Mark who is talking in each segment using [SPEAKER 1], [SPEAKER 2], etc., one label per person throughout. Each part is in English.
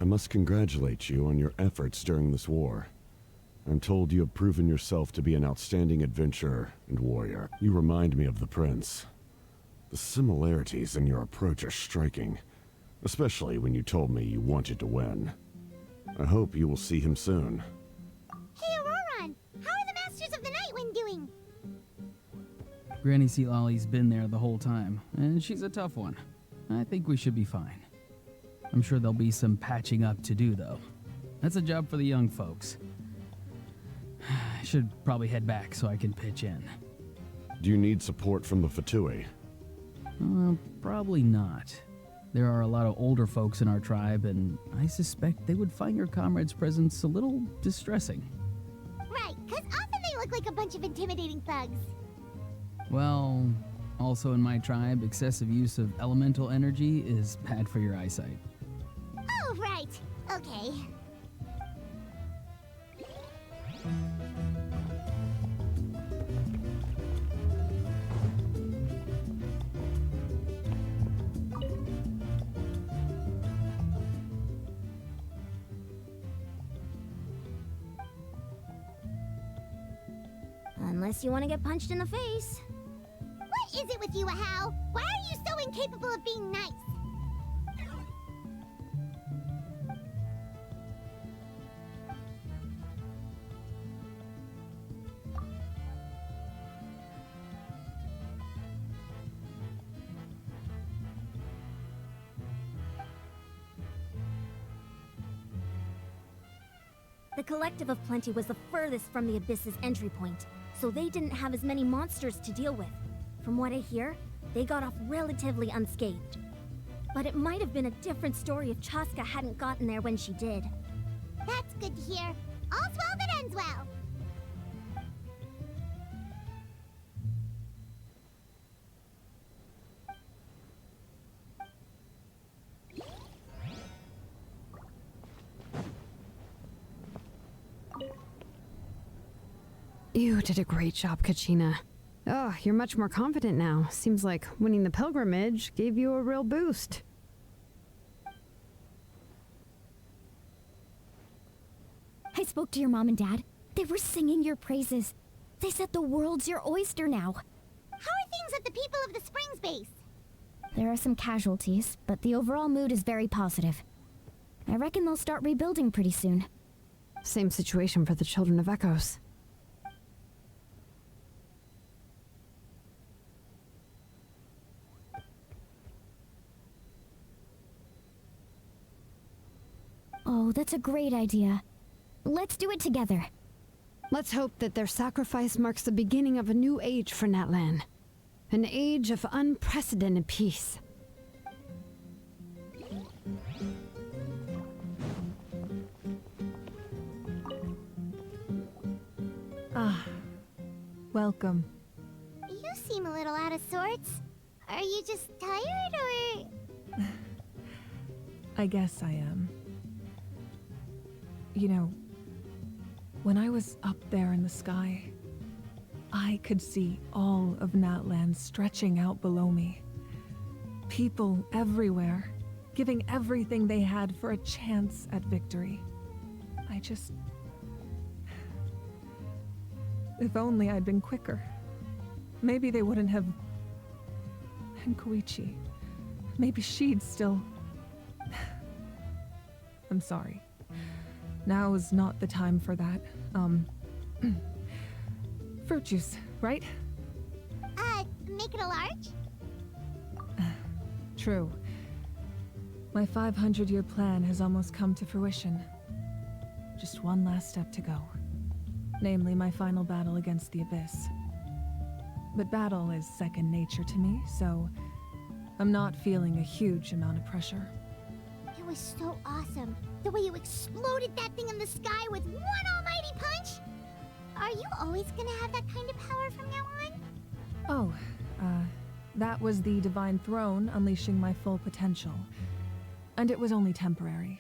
[SPEAKER 1] must congratulate you on your efforts during this war. I'm told you have proven yourself to be an outstanding adventurer and warrior. You remind me of the prince. The similarities in your approach are striking, especially when you told me you wanted to win. I hope you will see him soon.
[SPEAKER 2] Hey, Auroron! How are the Masters of the Night Wind doing?
[SPEAKER 3] Granny Sea Lolly's been there the whole time, and she's a tough one. I think we should be fine. I'm sure there'll be some patching up to do, though. That's a job for the young folks. I should probably head back so I can pitch in.
[SPEAKER 1] Do you need support from the Fatui?
[SPEAKER 3] Probably not. There are a lot of older folks in our tribe, and I suspect they would find your comrade's presence a little distressing.
[SPEAKER 2] Right, because often they look like a bunch of intimidating thugs.
[SPEAKER 3] Well, also in my tribe, excessive use of elemental energy is bad for your eyesight.
[SPEAKER 2] Oh, right. Okay. Unless you want to get punched in the face. What is it with you, Ahau? Why are you so incapable of being nice? The Collective of Plenty was the furthest from the Abyss's entry point, so they didn't have as many monsters to deal with. From what I hear, they got off relatively unscathed. But it might have been a different story if Chaska hadn't gotten there when she did. That's good to hear. All's well that ends well.
[SPEAKER 4] You did a great job, Kachina. Oh, you're much more confident now. Seems like winning the pilgrimage gave you a real boost.
[SPEAKER 5] I spoke to your mom and dad. They were singing your praises. They said the world's your oyster now.
[SPEAKER 2] How are things at the People of the Springs base?
[SPEAKER 5] There are some casualties, but the overall mood is very positive. I reckon they'll start rebuilding pretty soon.
[SPEAKER 4] Same situation for the Children of Echoes.
[SPEAKER 5] Oh, that's a great idea. Let's do it together.
[SPEAKER 4] Let's hope that their sacrifice marks the beginning of a new age for Natlan. An age of unprecedented peace.
[SPEAKER 6] Ah, welcome.
[SPEAKER 2] You seem a little out of sorts. Are you just tired, or...?
[SPEAKER 6] I guess I am. You know, when I was up there in the sky, I could see all of Natlan stretching out below me. People everywhere, giving everything they had for a chance at victory. I just... If only I'd been quicker. Maybe they wouldn't have... And Koichi. Maybe she'd still... I'm sorry. Now is not the time for that. Fruit juice, right?
[SPEAKER 2] Make it a large?
[SPEAKER 6] True. My 500-year plan has almost come to fruition. Just one last step to go. Namely, my final battle against the Abyss. But battle is second nature to me, so I'm not feeling a huge amount of pressure.
[SPEAKER 2] It was so awesome. The way you exploded that thing in the sky with one almighty punch. Are you always gonna have that kind of power from now on?
[SPEAKER 6] Oh, that was the Divine Throne unleashing my full potential. And it was only temporary.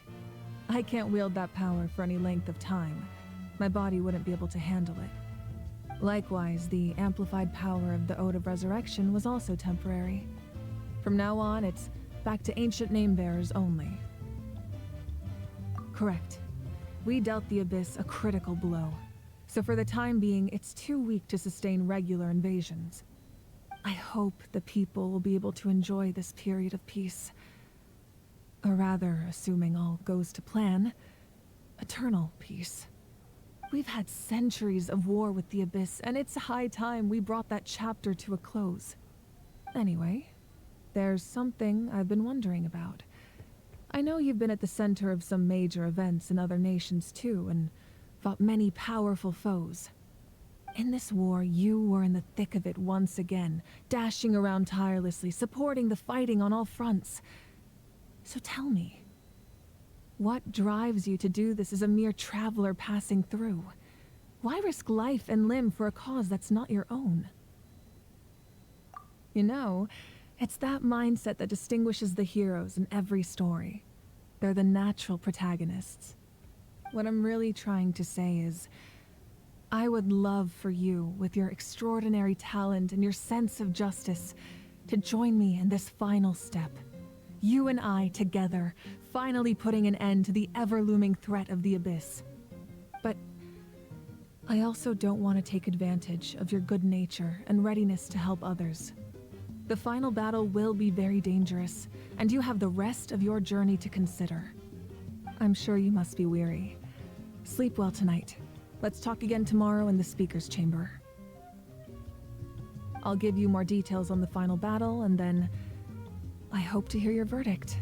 [SPEAKER 6] I can't wield that power for any length of time. My body wouldn't be able to handle it. Likewise, the amplified power of the Ode of Resurrection was also temporary. From now on, it's back to ancient name-bearers only. Correct. We dealt the Abyss a critical blow. So for the time being, it's too weak to sustain regular invasions. I hope the people will be able to enjoy this period of peace. Or rather, assuming all goes to plan, eternal peace. We've had centuries of war with the Abyss, and it's high time we brought that chapter to a close. Anyway, there's something I've been wondering about. I know you've been at the center of some major events in other nations too, and fought many powerful foes. In this war, you were in the thick of it once again, dashing around tirelessly, supporting the fighting on all fronts. So tell me, what drives you to do this as a mere traveler passing through? Why risk life and limb for a cause that's not your own? You know, it's that mindset that distinguishes the heroes in every story. They're the natural protagonists. What I'm really trying to say is, I would love for you, with your extraordinary talent and your sense of justice, to join me in this final step. You and I together, finally putting an end to the ever-looming threat of the Abyss. But I also don't want to take advantage of your good nature and readiness to help others. The final battle will be very dangerous, and you have the rest of your journey to consider. I'm sure you must be weary. Sleep well tonight. Let's talk again tomorrow in the speaker's chamber. I'll give you more details on the final battle, and then I hope to hear your verdict.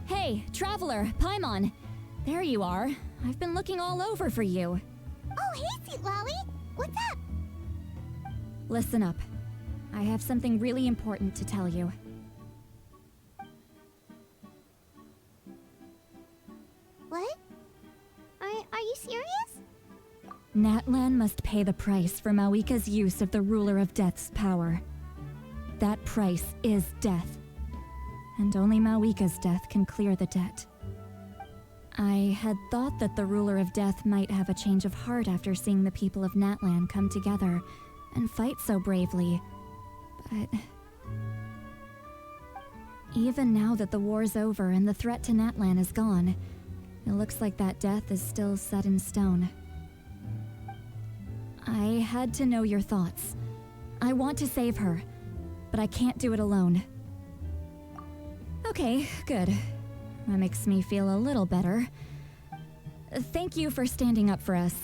[SPEAKER 5] Hey, Traveler, Paimon. There you are. I've been looking all over for you.
[SPEAKER 2] Oh, hey, Sweet Lolly. What's up?
[SPEAKER 5] Listen up. I have something really important to tell you.
[SPEAKER 2] What? Are you serious?
[SPEAKER 5] Natlan must pay the price for Mawika's use of the Ruler of Death's power. That price is death. And only Mawika's death can clear the debt. I had thought that the Ruler of Death might have a change of heart after seeing the people of Natlan come together and fight so bravely, but even now that the war's over and the threat to Natlan is gone, it looks like that death is still set in stone. I had to know your thoughts. I want to save her, but I can't do it alone. Okay, good. That makes me feel a little better. Thank you for standing up for us.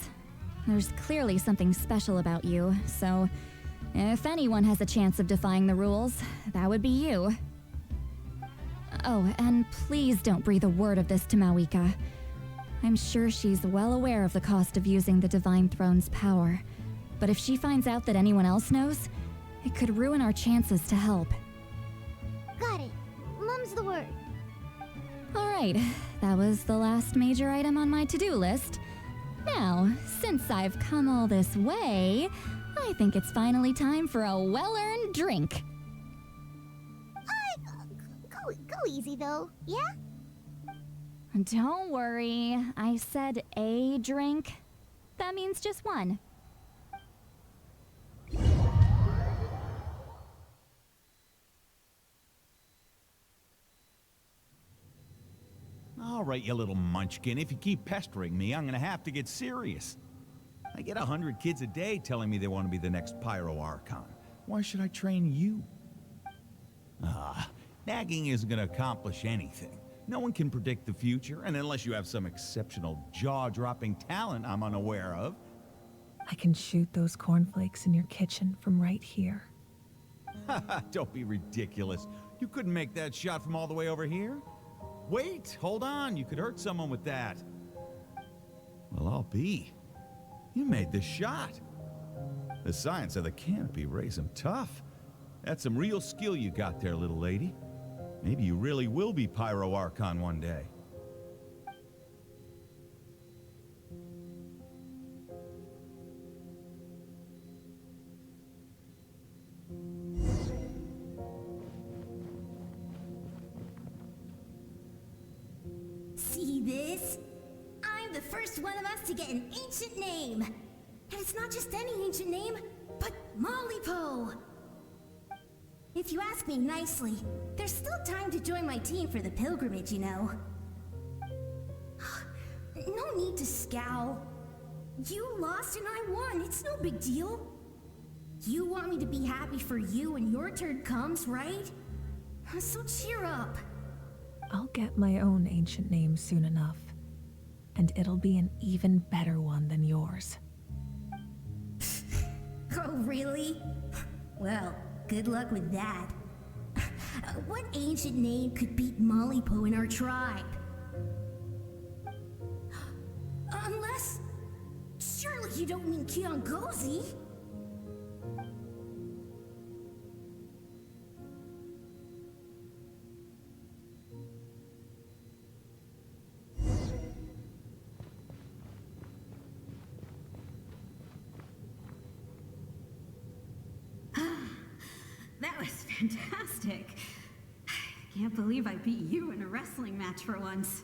[SPEAKER 5] There's clearly something special about you, so if anyone has a chance of defying the rules, that would be you. Oh, and please don't breathe a word of this to Mawika. I'm sure she's well aware of the cost of using the Divine Throne's power, but if she finds out that anyone else knows, it could ruin our chances to help.
[SPEAKER 2] Got it. Mum's the word.
[SPEAKER 5] Alright, that was the last major item on my to-do list. Now, since I've come all this way, I think it's finally time for a well-earned drink.
[SPEAKER 2] Go easy though, yeah?
[SPEAKER 5] Don't worry, I said a drink. That means just one.
[SPEAKER 7] All right, you little munchkin, if you keep pestering me, I'm gonna have to get serious. I get 100 kids a day telling me they want to be the next Pyro Archon. Why should I train you? Nagging isn't gonna accomplish anything. No one can predict the future, and unless you have some exceptional jaw-dropping talent I'm unaware of.
[SPEAKER 6] I can shoot those cornflakes in your kitchen from right here.
[SPEAKER 7] Don't be ridiculous. You couldn't make that shot from all the way over here? Wait, hold on, you could hurt someone with that. Well, I'll be. You made the shot. The science of the canopy raised him tough. That's some real skill you got there, little lady. Maybe you really will be Pyro Archon one day.
[SPEAKER 2] See this? I'm the first one of us to get an ancient name. And it's not just any ancient name, but Mollypo. If you ask me nicely, there's still time to join my team for the pilgrimage, you know. No need to scowl. You lost and I won, it's no big deal. You want me to be happy for you when your turn comes, right? So cheer up.
[SPEAKER 6] I'll get my own ancient name soon enough. And it'll be an even better one than yours.
[SPEAKER 2] Oh, really? Well, good luck with that. What ancient name could beat Mollypo in our tribe? Unless... surely you don't mean Kiangozi?
[SPEAKER 8] That was fantastic. Can't believe I beat you in a wrestling match for once.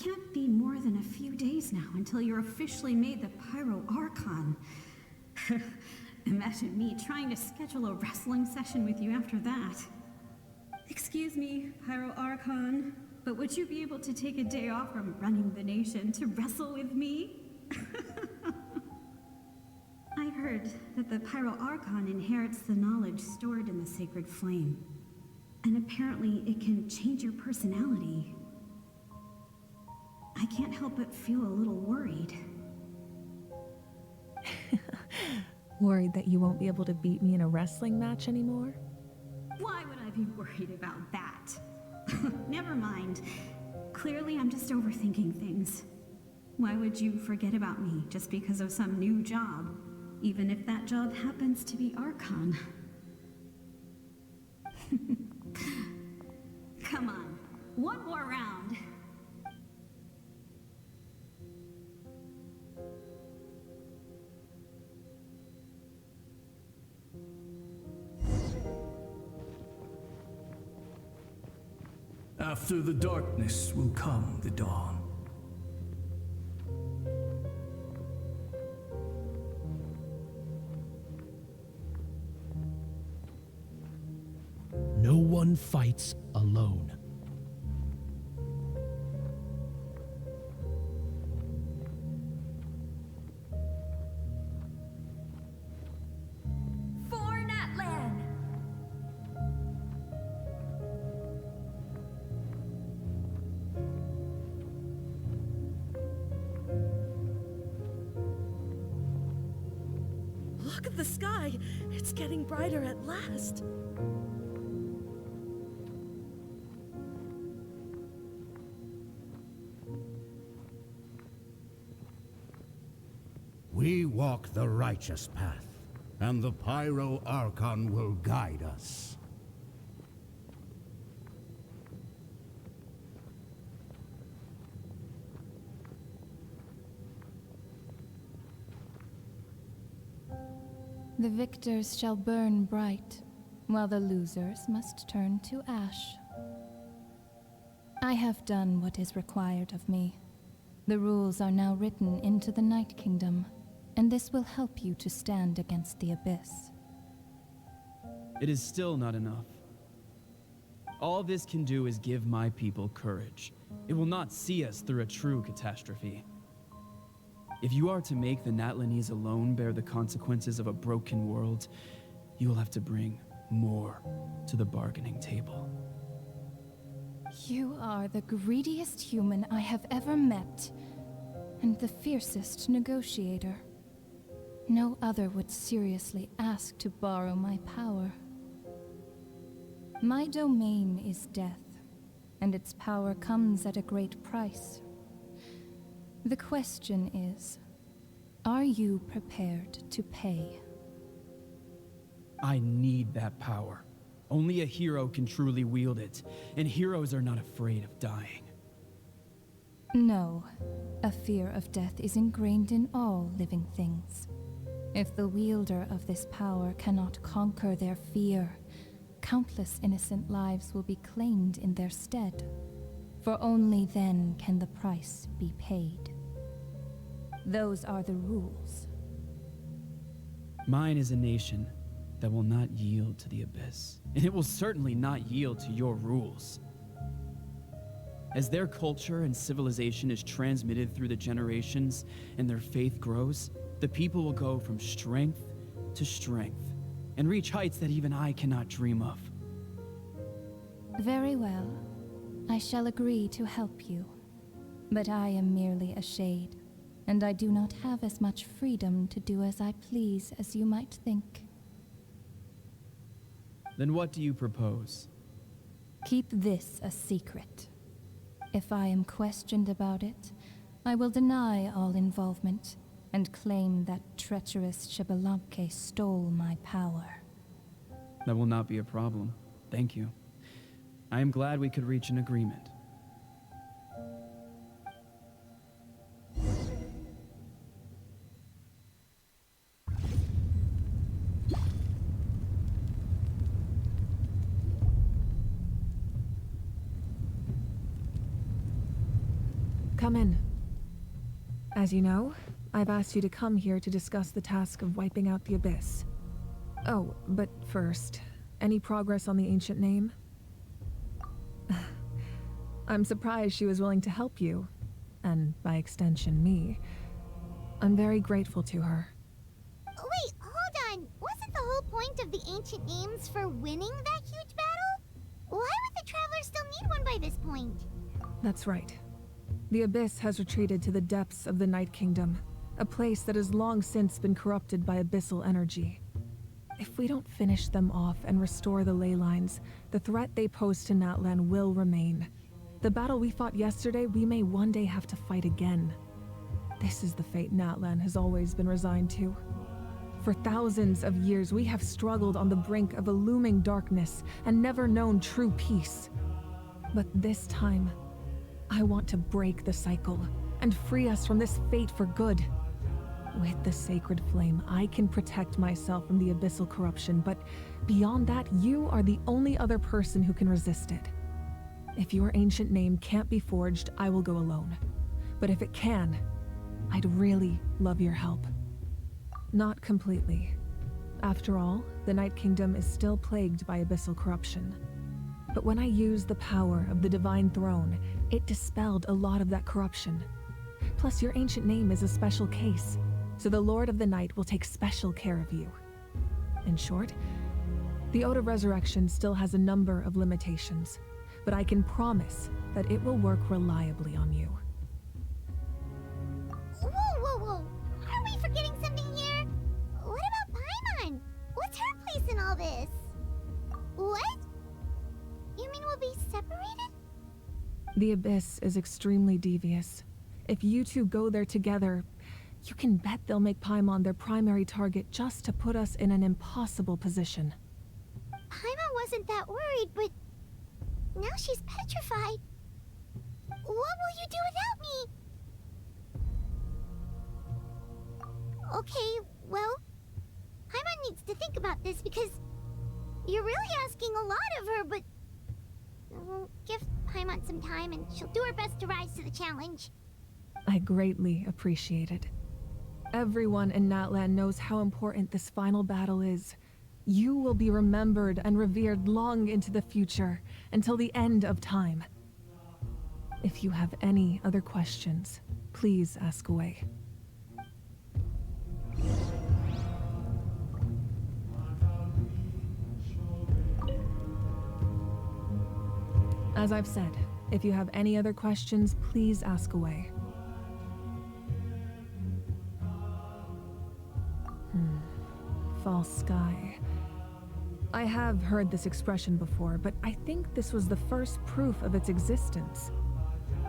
[SPEAKER 8] Can't be more than a few days now until you're officially made the Pyro Archon. Imagine me trying to schedule a wrestling session with you after that. Excuse me, Pyro Archon, but would you be able to take a day off from running the nation to wrestle with me? I heard that the Pyro Archon inherits the knowledge stored in the sacred flame. And apparently it can change your personality. I can't help but feel a little worried.
[SPEAKER 6] Worried that you won't be able to beat me in a wrestling match anymore?
[SPEAKER 8] Why would I be worried about that? Never mind. Clearly I'm just overthinking things. Why would you forget about me just because of some new job? Even if that job happens to be Archon. Come on, one more round.
[SPEAKER 9] After the darkness will come the dawn.
[SPEAKER 10] No one fights alone.
[SPEAKER 2] For Natlan!
[SPEAKER 11] Look at the sky! It's getting brighter at last.
[SPEAKER 12] We walk the righteous path, and the Pyro Archon will guide us.
[SPEAKER 13] The victors shall burn bright, while the losers must turn to ash. I have done what is required of me. The rules are now written into the Night Kingdom, and this will help you to stand against the Abyss.
[SPEAKER 3] It is still not enough. All this can do is give my people courage. It will not see us through a true catastrophe. If you are to make the Natlanese alone bear the consequences of a broken world, you will have to bring more to the bargaining table.
[SPEAKER 13] You are the greediest human I have ever met, and the fiercest negotiator. No other would seriously ask to borrow my power. My domain is death, and its power comes at a great price. The question is, are you prepared to pay?
[SPEAKER 3] I need that power. Only a hero can truly wield it, and heroes are not afraid of dying.
[SPEAKER 13] No, a fear of death is ingrained in all living things. If the wielder of this power cannot conquer their fear, countless innocent lives will be claimed in their stead, for only then can the price be paid. Those are the rules.
[SPEAKER 3] Mine is a nation that will not yield to the Abyss, and it will certainly not yield to your rules. As their culture and civilization is transmitted through the generations and their faith grows, the people will go from strength to strength and reach heights that even I cannot dream of.
[SPEAKER 13] Very well. I shall agree to help you. But I am merely a shade, and I do not have as much freedom to do as I please as you might think.
[SPEAKER 3] Then what do you propose?
[SPEAKER 13] Keep this a secret. If I am questioned about it, I will deny all involvement and claim that treacherous Xbalanque stole my power.
[SPEAKER 3] That will not be a problem. Thank you. I am glad we could reach an agreement.
[SPEAKER 6] Come in. As you know, I've asked you to come here to discuss the task of wiping out the Abyss. Oh, but first, any progress on the ancient name? I'm surprised she was willing to help you, and by extension, me. I'm very grateful to her.
[SPEAKER 2] Wait, hold on. Wasn't the whole point of the ancient names for winning that huge battle? Why would the Travelers still need one by this point?
[SPEAKER 6] That's right. The Abyss has retreated to the depths of the Night Kingdom, a place that has long since been corrupted by abyssal energy. If we don't finish them off and restore the ley lines, the threat they pose to Natlan will remain. The battle we fought yesterday, we may one day have to fight again. This is the fate Natlan has always been resigned to. For thousands of years, we have struggled on the brink of a looming darkness and never known true peace. But this time, I want to break the cycle and free us from this fate for good. With the sacred flame, I can protect myself from the abyssal corruption, but beyond that, you are the only other person who can resist it. If your ancient name can't be forged, I will go alone. But if it can, I'd really love your help. Not completely. After all, the Night Kingdom is still plagued by abyssal corruption. But when I used the power of the Divine Throne, it dispelled a lot of that corruption. Plus, your ancient name is a special case, so the Lord of the Night will take special care of you. In short, the Ode of Resurrection still has a number of limitations, but I can promise that it will work reliably on you.
[SPEAKER 2] Whoa. Are we forgetting something here? What about Paimon? What's her place in all this? What? You mean we'll be separated?
[SPEAKER 6] The Abyss is extremely devious. If you two go there together, you can bet they'll make Paimon their primary target just to put us in an impossible position.
[SPEAKER 2] Paimon wasn't that worried, but now she's petrified. What will you do without me? Okay, well, Paimon needs to think about this because you're really asking a lot of her, but give
[SPEAKER 14] Paimon some time and she'll do her best to rise to the challenge.
[SPEAKER 6] I greatly appreciate it. Everyone in Natlan knows how important this final battle is. You will be remembered and revered long into the future, until the end of time. If you have any other questions, please ask away. As I've said, if you have any other questions, please ask away. False sky. I have heard this expression before, but I think this was the first proof of its existence.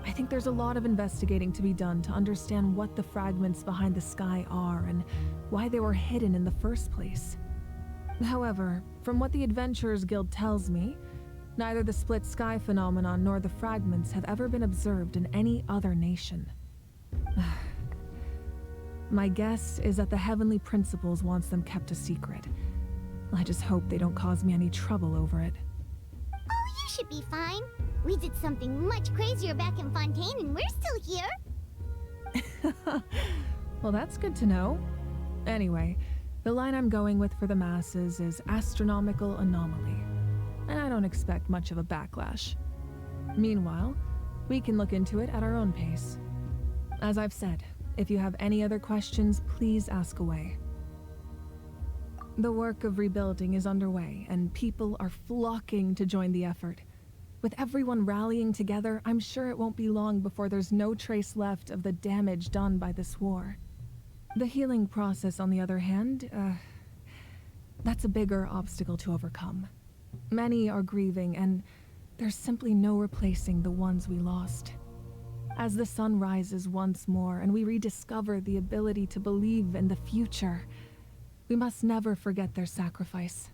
[SPEAKER 6] I think there's a lot of investigating to be done to understand what the fragments behind the sky are and why they were hidden in the first place. However, from what the Adventurers Guild tells me, neither the split sky phenomenon nor the fragments have ever been observed in any other nation. My guess is that the Heavenly Principles wants them kept a secret. I just hope they don't cause me any trouble over it.
[SPEAKER 14] Oh, you should be fine. We did something much crazier back in Fontaine and we're still here.
[SPEAKER 6] Well, that's good to know. Anyway, the line I'm going with for the masses is astronomical anomaly. And I don't expect much of a backlash. Meanwhile, we can look into it at our own pace. As I've said, if you have any other questions, please ask away. The work of rebuilding is underway, and people are flocking to join the effort. With everyone rallying together, I'm sure it won't be long before there's no trace left of the damage done by this war. The healing process, on the other hand, that's a bigger obstacle to overcome. Many are grieving, and there's simply no replacing the ones we lost. As the sun rises once more and we rediscover the ability to believe in the future, we must never forget their sacrifice.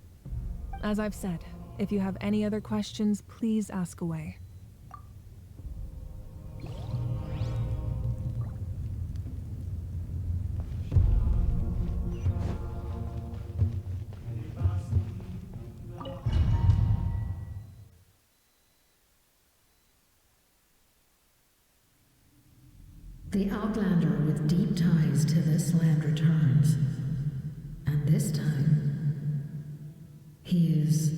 [SPEAKER 6] As I've said, if you have any other questions, please ask away.
[SPEAKER 15] The Outlander with deep ties to this land returns. And this time, he is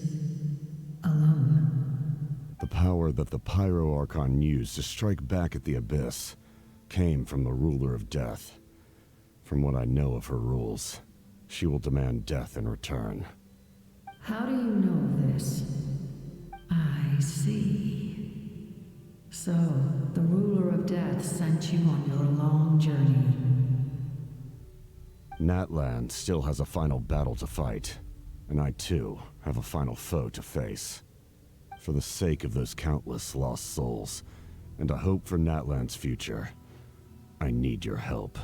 [SPEAKER 15] alone.
[SPEAKER 1] The power that the Pyro Archon used to strike back at the Abyss came from the Ruler of Death. From what I know of her rules, she will demand death in return.
[SPEAKER 15] How do you know this? I see. So, the Ruler of Death sent you on your long journey.
[SPEAKER 1] Natlan still has a final battle to fight, and I too have a final foe to face. For the sake of those countless lost souls, and a hope for Natlan's future, I need your help.